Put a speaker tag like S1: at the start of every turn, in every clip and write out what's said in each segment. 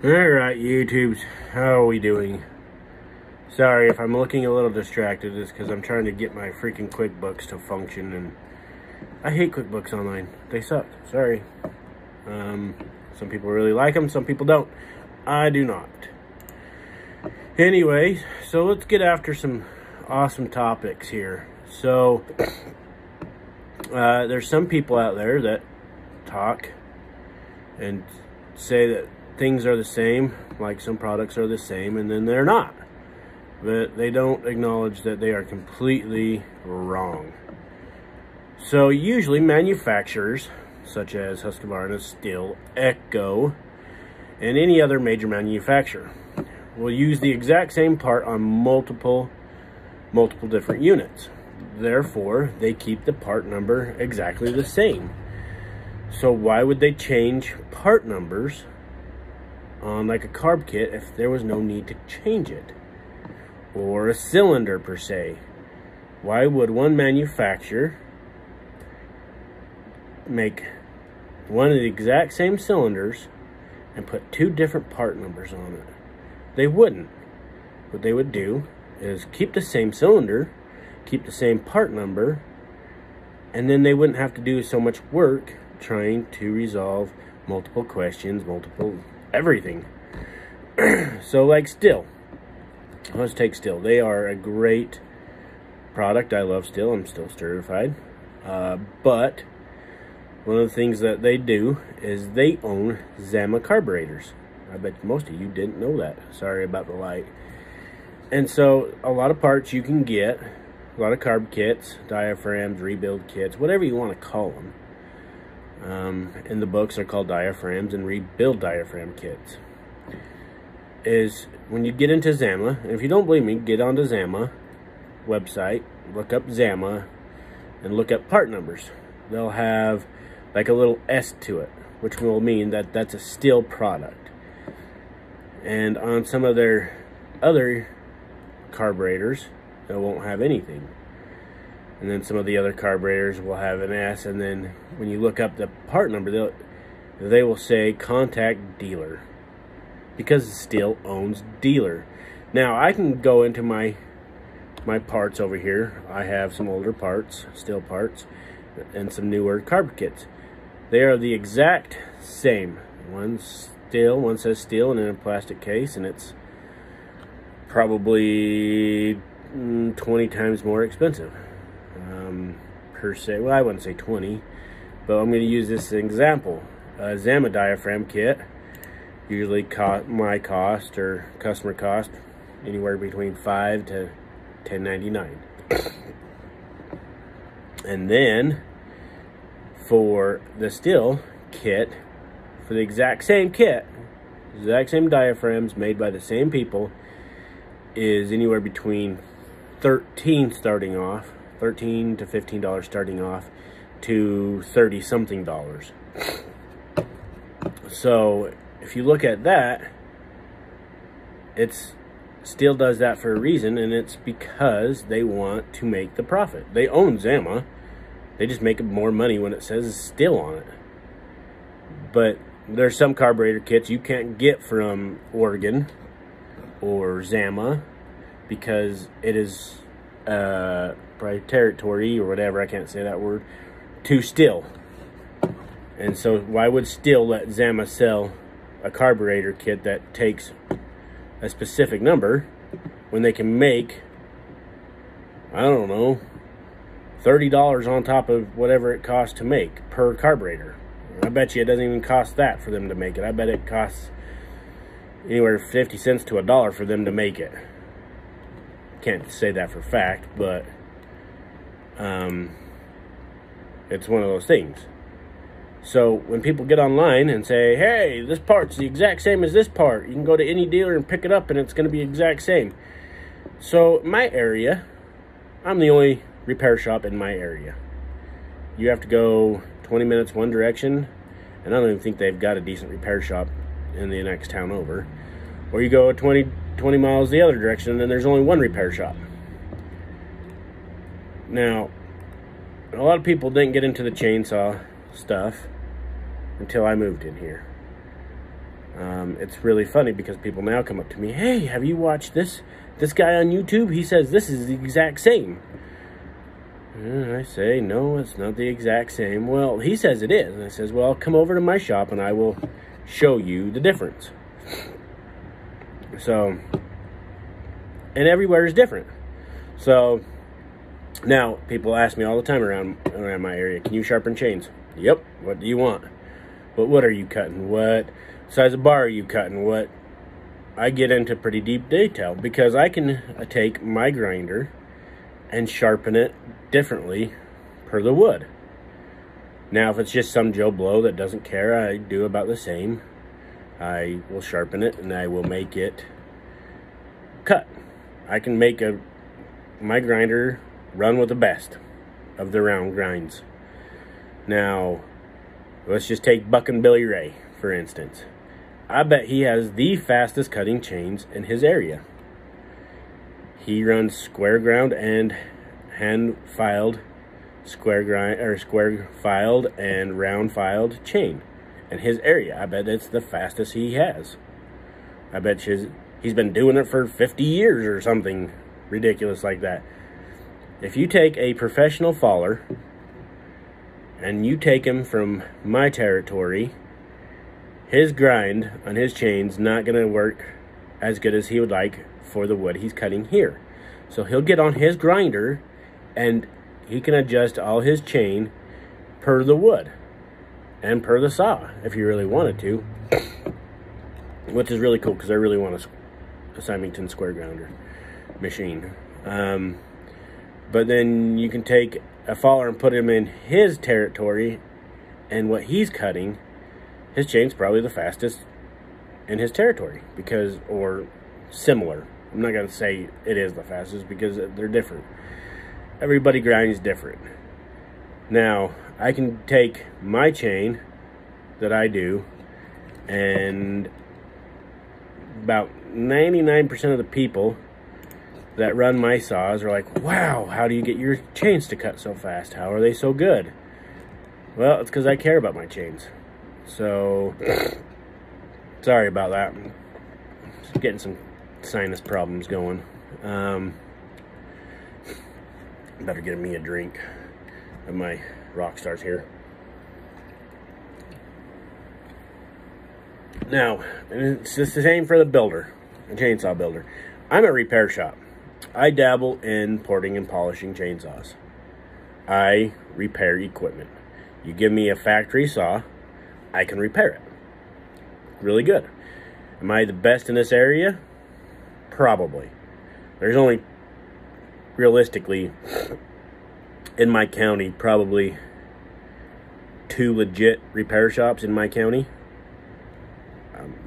S1: Alright, YouTubes, how are we doing? Sorry if I'm looking a little distracted, it's because I'm trying to get my freaking QuickBooks to function, and I hate QuickBooks Online. They suck. Sorry. Some people really like them, some people don't. I do not. Anyways, so let's get after some awesome topics here. So, there's some people out there that talk and say that things are the same, like some products are the same, and then they're not. But they don't acknowledge that they are completely wrong. So usually manufacturers, such as Husqvarna, Stihl, Echo, and any other major manufacturer, will use the exact same part on multiple different units. Therefore, they keep the part number exactly the same. So why would they change part numbers on like a carb kit if there was no need to change it? Or a cylinder per se. Why would one manufacturer make one of the exact same cylinders and put two different part numbers on it? They wouldn't. What they would do is keep the same cylinder, keep the same part number, and then they wouldn't have to do so much work trying to resolve multiple questions, multiple everything. So like Stihl. Let's take Stihl. They are a great product. I love Stihl. I'm Stihl certified. But one of the things that they do is they own Zama carburetors. I bet most of you didn't know that. Sorry about the light. And so a lot of parts you can get, a lot of carb kits, diaphragms, rebuild kits, whatever you want to call them. In the books, they're called diaphragms and rebuild diaphragm kits. Is when you get into Zama, and if you don't believe me, get onto Zama website, look up Zama, and look up part numbers. They'll have like a little S to it, which will mean that that's a Stihl product. And on some of their other carburetors, they won't have anything. And then some of the other carburetors will have an S, and then when you look up the part number, they will say contact dealer, because Stihl owns dealer. Now I can go into my parts over here. I have some older parts, Stihl parts, and some newer carb kits. They are the exact same. One's Stihl, one says Stihl and in a plastic case, and it's probably 20 times more expensive. Per se. Well, I wouldn't say 20, but I'm going to use this example. A Zama diaphragm kit usually my cost or customer cost anywhere between $5 to $10.99. And then for the Stihl kit, for the exact same kit, exact same diaphragms made by the same people, is anywhere between $13 to $15 starting off to $30 something. So if you look at that, Stihl does that for a reason, and it's because they want to make the profit. They own Zama. They just make more money when it says Stihl on it. But there's some carburetor kits you can't get from Oregon or Zama because it is proprietary or whatever, I can't say that word, to Stihl. And so why would Stihl let Zama sell a carburetor kit that takes a specific number when they can make, I don't know, $30 on top of whatever it costs to make per carburetor? I bet you it doesn't even cost that for them to make it. I bet it costs anywhere 50 cents to $1 for them to make it. Can't say that for fact, but it's one of those things. So when people get online and say, hey, this part's the exact same as this part, you can go to any dealer and pick it up and it's going to be the exact same. So my area, I'm the only repair shop in my area. You have to go 20 minutes one direction, and I don't even think they've got a decent repair shop in the next town over. Or you go 20 miles the other direction, and then there's only one repair shop. Now, a lot of people didn't get into the chainsaw stuff until I moved in here. It's really funny because people now come up to me, hey, have you watched this guy on YouTube? He says this is the exact same. And I say, no, it's not the exact same. Well, he says it is. And I says, well, come over to my shop and I will show you the difference. So, and everywhere is different. So, now, people ask me all the time around my area, can you sharpen chains? Yep. What do you want? What wood are you cutting? What size of bar are you cutting? What? I get into pretty deep detail because I can take my grinder and sharpen it differently per the wood. Now, if it's just some Joe Blow that doesn't care, I do about the same. I will sharpen it and I will make it cut. I can make my grinder run with the best of the round grinds. Now, let's just take Buck and Billy Ray, for instance. I bet he has the fastest cutting chains in his area. He runs square ground and hand filed square filed and round filed chain in his area. I bet it's the fastest he has. I bet he's been doing it for 50 years or something ridiculous like that. If you take a professional faller and you take him from my territory, his grind on his chain's not going to work as good as he would like for the wood he's cutting here. So he'll get on his grinder and he can adjust all his chain per the wood and per the saw if you really wanted to, which is really cool because I really want a Symington square grounder machine. But then you can take a faller and put him in his territory, and what he's cutting, his chain's probably the fastest in his territory, because, or similar. I'm not going to say it is the fastest because they're different. Everybody grinds different. Now, I can take my chain that I do, and about 99% of the people that run my saws are like, wow, how do you get your chains to cut so fast? How are they so good? Well, it's because I care about my chains. So, sorry about that. Just getting some sinus problems going. Better get me a drink of my Rockstars here. Now, it's just the same for the builder, a chainsaw builder. I'm a repair shop. I dabble in porting and polishing chainsaws. I repair equipment. You give me a factory saw, I can repair it. Really good. Am I the best in this area? Probably. There's only, realistically, in my county, probably 2 legit repair shops in my county.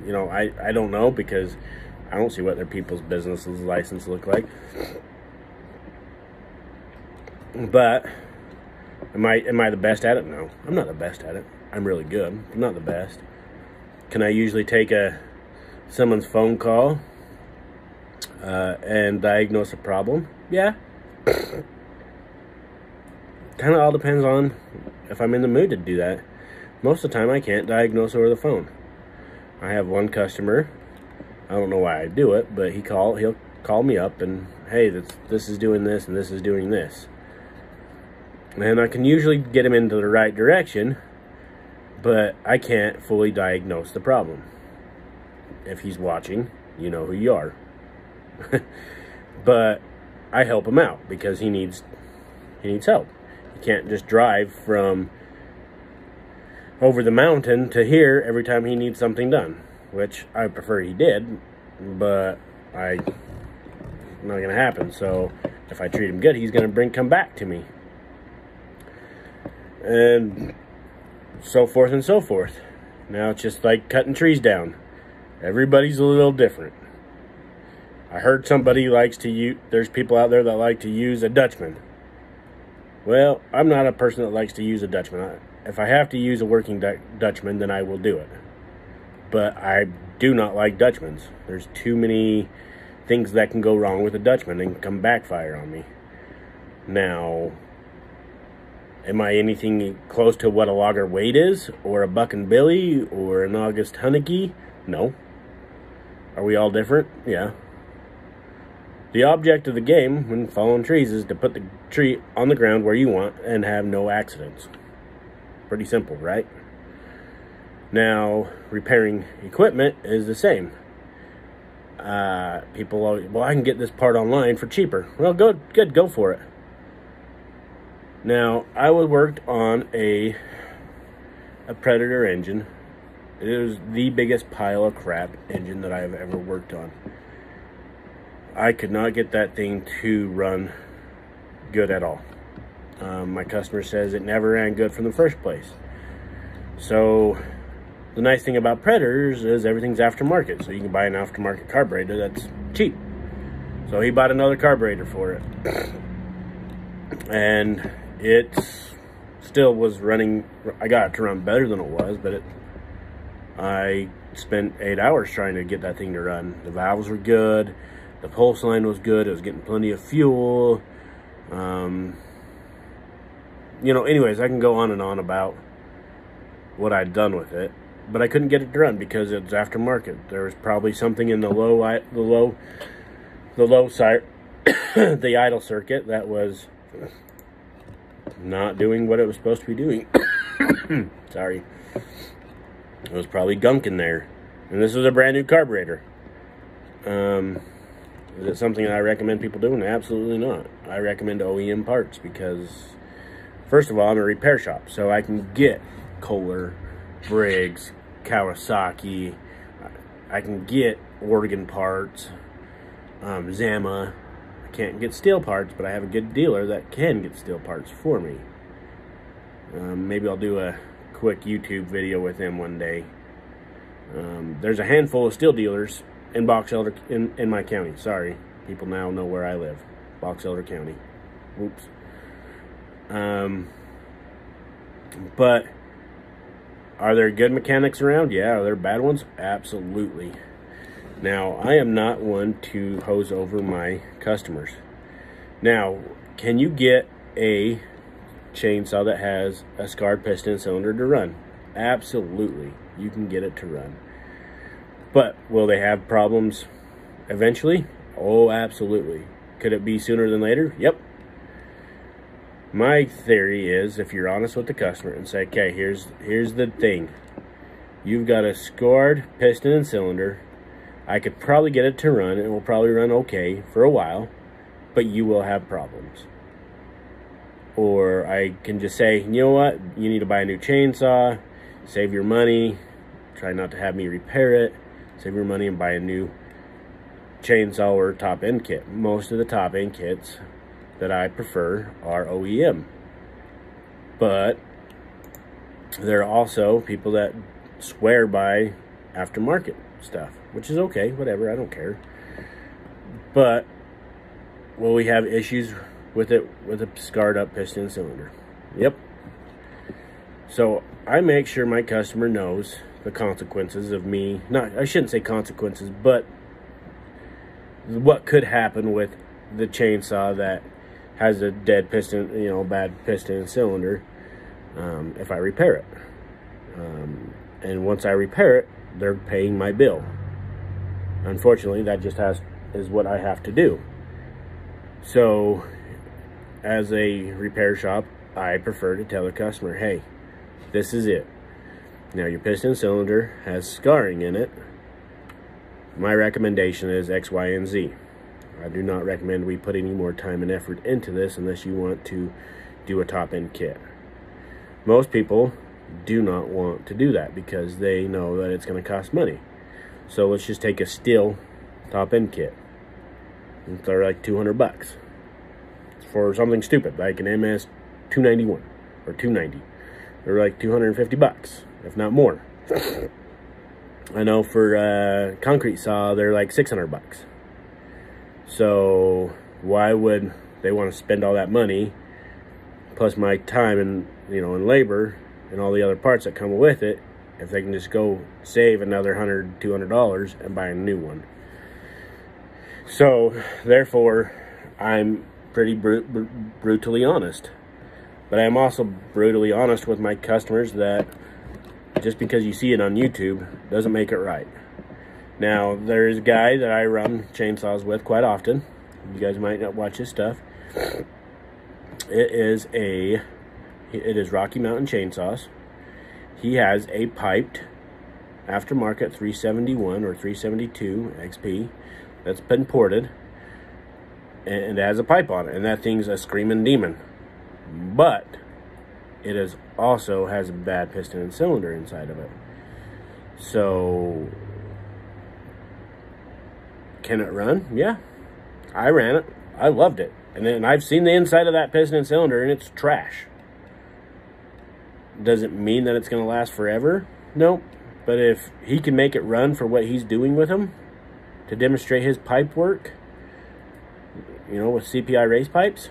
S1: You know, I don't know because I don't see what their people's businesses license look like. But am I the best at it? No, I'm not the best at it. I'm really good. I'm not the best. Can I usually take someone's phone call and diagnose a problem? Yeah. Kind of all depends on if I'm in the mood to do that. Most of the time I can't diagnose over the phone. I have one customer, I don't know why I do it, but he'll call me up and, hey, this is doing this and this is doing this. And I can usually get him into the right direction, but I can't fully diagnose the problem. If he's watching, you know who you are. But I help him out because he needs help. He can't just drive from over the mountain to here every time he needs something done, which I prefer he did, but not going to happen. So if I treat him good, he's going to come back to me, and so forth and so forth. Now it's just like cutting trees down. Everybody's a little different. I heard somebody likes to use, there's people out there that like to use a Dutchman. Well, I'm not a person that likes to use a Dutchman. If I have to use a working Dutchman, then I will do it. But I do not like Dutchmans. There's too many things that can go wrong with a Dutchman and come backfire on me. Now, am I anything close to what a logger weight is? Or a Buck and Billy? Or an August Hunneke? No. Are we all different? Yeah. The object of the game when following trees is to put the tree on the ground where you want and have no accidents. Pretty simple, right? Now, repairing equipment is the same. People always, well, I can get this part online for cheaper. Well, good, go for it. Now, I worked on a Predator engine. It was the biggest pile of crap engine that I have ever worked on. I could not get that thing to run good at all. My customer says it never ran good from the first place. So the nice thing about Predators is everything's aftermarket, so you can buy an aftermarket carburetor that's cheap. So he bought another carburetor for it, and it still was running. I got it to run better than it was, but I spent 8 hours trying to get that thing to run. The valves were good, the pulse line was good, it was getting plenty of fuel. You know, anyways, I can go on and on about what I'd done with it, but I couldn't get it to run because it's aftermarket. There was probably something in the low side, the idle circuit, that was not doing what it was supposed to be doing. Sorry. It was probably gunk in there. And this is a brand new carburetor. Is it something that I recommend people doing? Absolutely not. I recommend OEM parts because, first of all, I'm a repair shop, so I can get Kohler, Briggs, Kawasaki. I can get Oregon parts, Zama. I can't get steel parts, but I have a good dealer that can get steel parts for me. Maybe I'll do a quick YouTube video with them one day. There's a handful of steel dealers in Box Elder in my county. Sorry, people now know where I live. Box Elder County. Oops. But are there good mechanics around? Yeah. Are there bad ones? Absolutely. Now, I am not one to hose over my customers. Now, can you get a chainsaw that has a scarred piston cylinder to run? Absolutely. You can get it to run. But will they have problems eventually? Oh, absolutely. Could it be sooner than later? Yep. My theory is, if you're honest with the customer and say, okay, here's the thing. You've got a scarred piston and cylinder. I could probably get it to run. It will probably run okay for a while, but you will have problems. Or I can just say, you know what? You need to buy a new chainsaw, save your money, try not to have me repair it, save your money and buy a new chainsaw or top end kit. Most of the top end kits that I prefer are OEM. But there are also people that swear by aftermarket stuff, which is okay, whatever, I don't care. But will we have issues with it with a scarred up piston cylinder? Yep. So I make sure my customer knows the consequences of me, I shouldn't say consequences, but what could happen with the chainsaw that has a dead piston, you know, bad piston and cylinder, if I repair it. And once I repair it, they're paying my bill. Unfortunately, that just is what I have to do. So as a repair shop, I prefer to tell the customer, hey, this is it. Now your piston cylinder has scarring in it. My recommendation is X, Y, and Z. I do not recommend we put any more time and effort into this unless you want to do a top-end kit. Most people do not want to do that because they know that it's going to cost money. So let's just take a steel top-end kit. They're like 200 bucks for something stupid like an MS 291 or 290. They're like 250 bucks, if not more. I know for concrete saw, they're like 600 bucks. So why would they want to spend all that money plus my time and, you know, and labor and all the other parts that come with it if they can just go save another $100, $200 and buy a new one? So therefore, I'm pretty brutally honest. But I'm also brutally honest with my customers that just because you see it on YouTube doesn't make it right. Now, there's a guy that I run chainsaws with quite often. You guys might not watch his stuff. It is Rocky Mountain Chainsaws. He has a piped aftermarket 371 or 372 XP that's been ported, and it has a pipe on it, and that thing's a screaming demon. But it is also has a bad piston and cylinder inside of it. So can it run? Yeah, I ran it. I loved it. And then I've seen the inside of that piston and cylinder, and it's trash. Does it mean that it's going to last forever? Nope. But if he can make it run for what he's doing with them, to demonstrate his pipe work, you know, with CPI race pipes,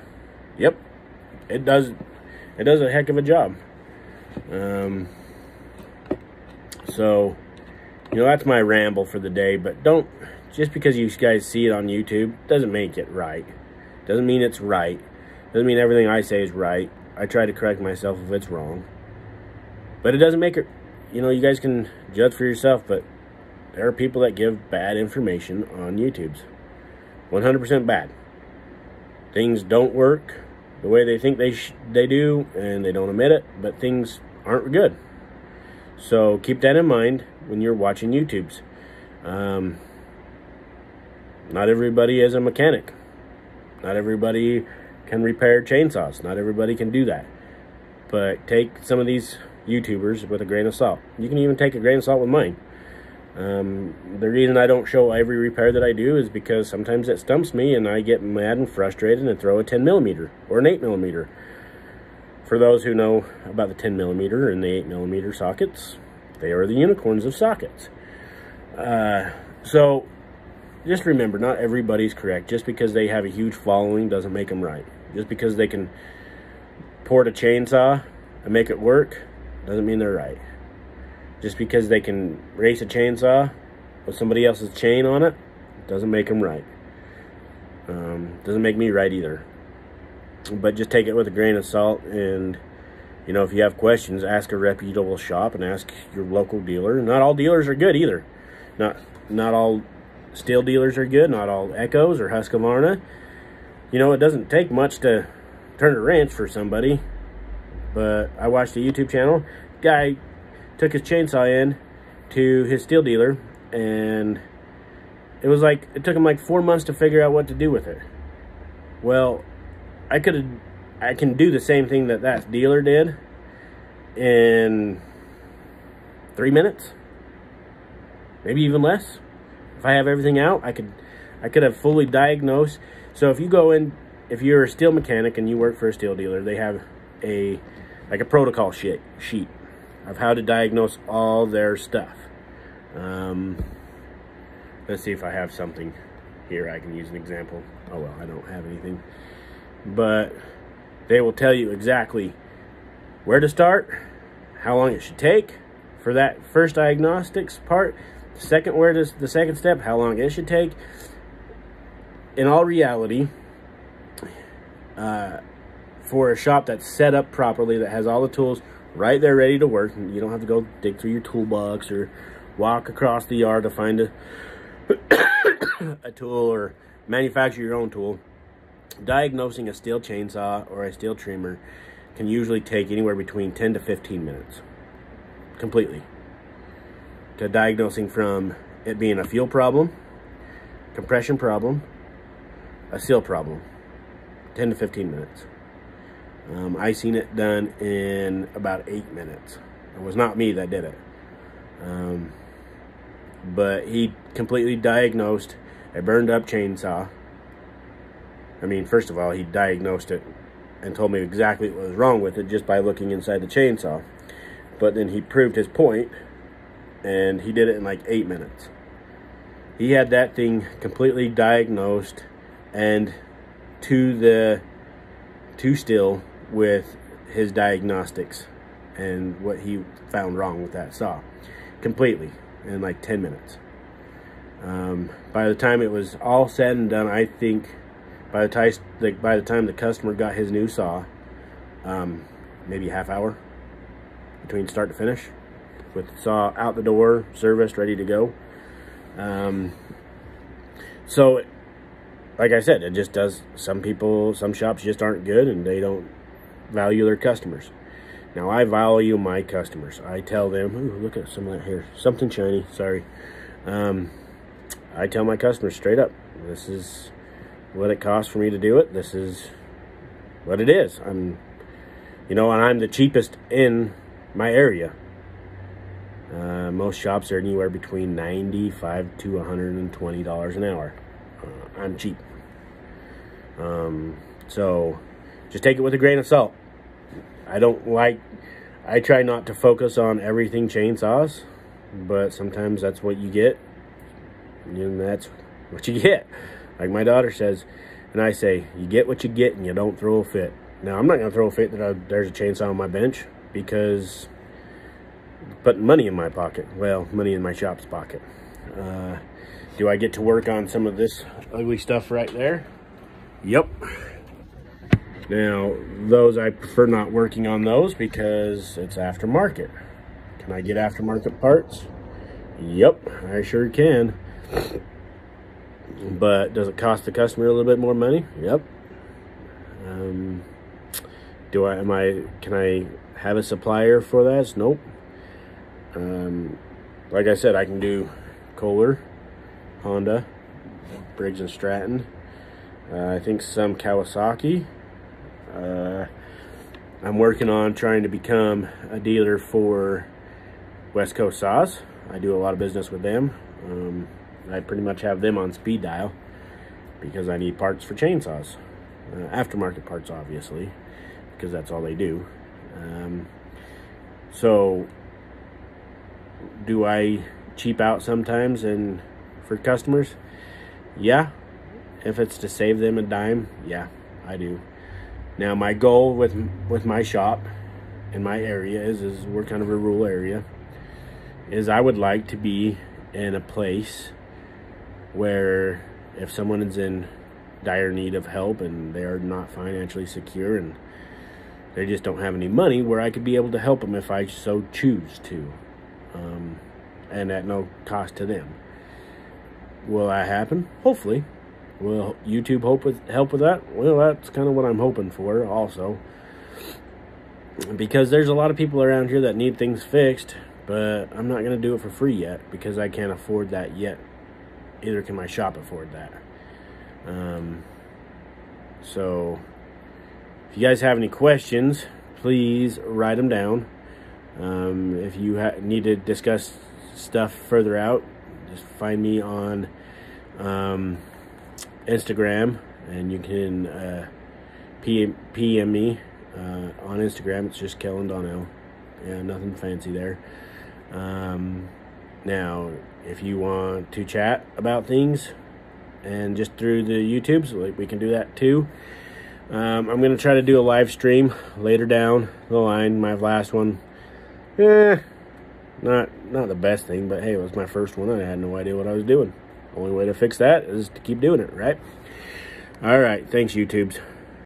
S1: yep, it does a heck of a job. So, you know, that's my ramble for the day. But don't, just because you guys see it on YouTube, doesn't make it right. Doesn't mean it's right. Doesn't mean everything I say is right. I try to correct myself if it's wrong. But it doesn't make it, you know, you guys can judge for yourself, but there are people that give bad information on YouTube's. 100% bad. Things don't work the way they think they do, and they don't admit it, but things aren't good. So keep that in mind when you're watching YouTube's. Not everybody is a mechanic. Not everybody can repair chainsaws. Not everybody can do that. But take some of these YouTubers with a grain of salt. You can even take a grain of salt with mine. The reason I don't show every repair that I do is because sometimes it stumps me and I get mad and frustrated and throw a 10mm or an 8mm. For those who know about the 10mm and the 8mm sockets, they are the unicorns of sockets. So just remember, not everybody's correct. Just because they have a huge following doesn't make them right. Just because they can port a chainsaw and make it work doesn't mean they're right. Just because they can race a chainsaw with somebody else's chain on it doesn't make them right. Doesn't make me right either. But just take it with a grain of salt, and you know, if you have questions, ask a reputable shop and ask your local dealer. Not all dealers are good either. Not all Stihl dealers are good. Not all Echoes or Husqvarna. You know, it doesn't take much to turn a wrench for somebody. But I watched a YouTube channel. Guy took his chainsaw in to his Stihl dealer, and it took him like 4 months to figure out what to do with it. Well, I can do the same thing that dealer did in 3 minutes, maybe even less. If I have everything out, I could have fully diagnosed. So if you go in, if you're a Stihl mechanic and you work for a Stihl dealer, they have a protocol sheet of how to diagnose all their stuff. Let's see if I have something here I can use an example. Oh well, I don't have anything. But they will tell you exactly where to start, how long it should take for that first diagnostics part, the second step, how long it should take. In all reality, for a shop that's set up properly, that has all the tools right there ready to work, and you don't have to go dig through your toolbox or walk across the yard to find a tool or manufacture your own tool. Diagnosing a Stihl chainsaw or a Stihl trimmer can usually take anywhere between 10 to 15 minutes. Completely. To diagnosing from it being a fuel problem, compression problem, a seal problem. 10 to 15 minutes. I seen it done in about 8 minutes. It was not me that did it. But he completely diagnosed a burned up chainsaw. I mean, first of all, he diagnosed it and told me exactly what was wrong with it just by looking inside the chainsaw. But then he proved his point, and he did it in like 8 minutes. He had that thing completely diagnosed and to Stihl with his diagnostics and what he found wrong with that saw. Completely in like 10 minutes. By the time it was all said and done, I think by the time the customer got his new saw, maybe a half hour between start to finish, with the saw out the door, serviced, ready to go. So, like I said, it just does. Some shops just aren't good, and they don't value their customers. Now, I value my customers. I tell them, ooh, look at some of that hair. Something shiny, sorry. I tell my customers straight up, this is what it costs for me to do it. This is what it is. And I'm the cheapest in my area. Most shops are anywhere between $95 to $120 an hour. I'm cheap. So just take it with a grain of salt. I try not to focus on everything chainsaws, but sometimes that's what you get, and that's what you get. Like my daughter says, and I say, you get what you get, and you don't throw a fit. Now, I'm not going to throw a fit that there's a chainsaw on my bench, because putting money in my pocket. Well, money in my shop's pocket. Do I get to work on some of this ugly stuff right there? Yep. Now, those I prefer not working on those because it's aftermarket. Can I get aftermarket parts? Yep, I sure can. But does it cost the customer a little bit more money? Yep. Can I have a supplier for that? Nope. Like I said, I can do Kohler, Honda, Briggs & Stratton. I think some Kawasaki. I'm working on trying to become a dealer for West Coast Saws. I do a lot of business with them. I pretty much have them on speed dial because I need parts for chainsaws. Aftermarket parts, obviously, because that's all they do. So do I cheap out sometimes and for customers? Yeah. If it's to save them a dime, yeah, I do. Now, my goal with my shop in my area is we're kind of a rural area, is I would like to be in a place where if someone is in dire need of help and they are not financially secure and they just don't have any money, where I could be able to help them if I so choose to, and at no cost to them. Will that happen? Hopefully. Will YouTube help with that? Well, that's kind of what I'm hoping for also. Because there's a lot of people around here that need things fixed, but I'm not going to do it for free yet because I can't afford that yet. Either can my shop afford that. So, if you guys have any questions, please write them down. If you need to discuss stuff further out, just find me on Instagram, and you can PM me on Instagram. It's just Kellen Donnell. Yeah, nothing fancy there. Now, if you want to chat about things and just through the YouTubes, we can do that too. I'm going to try to do a live stream later down the line. My last one, not the best thing, but hey, it was my first one. I had no idea what I was doing. Only way to fix that is to keep doing it, right? All right, thanks, YouTubes.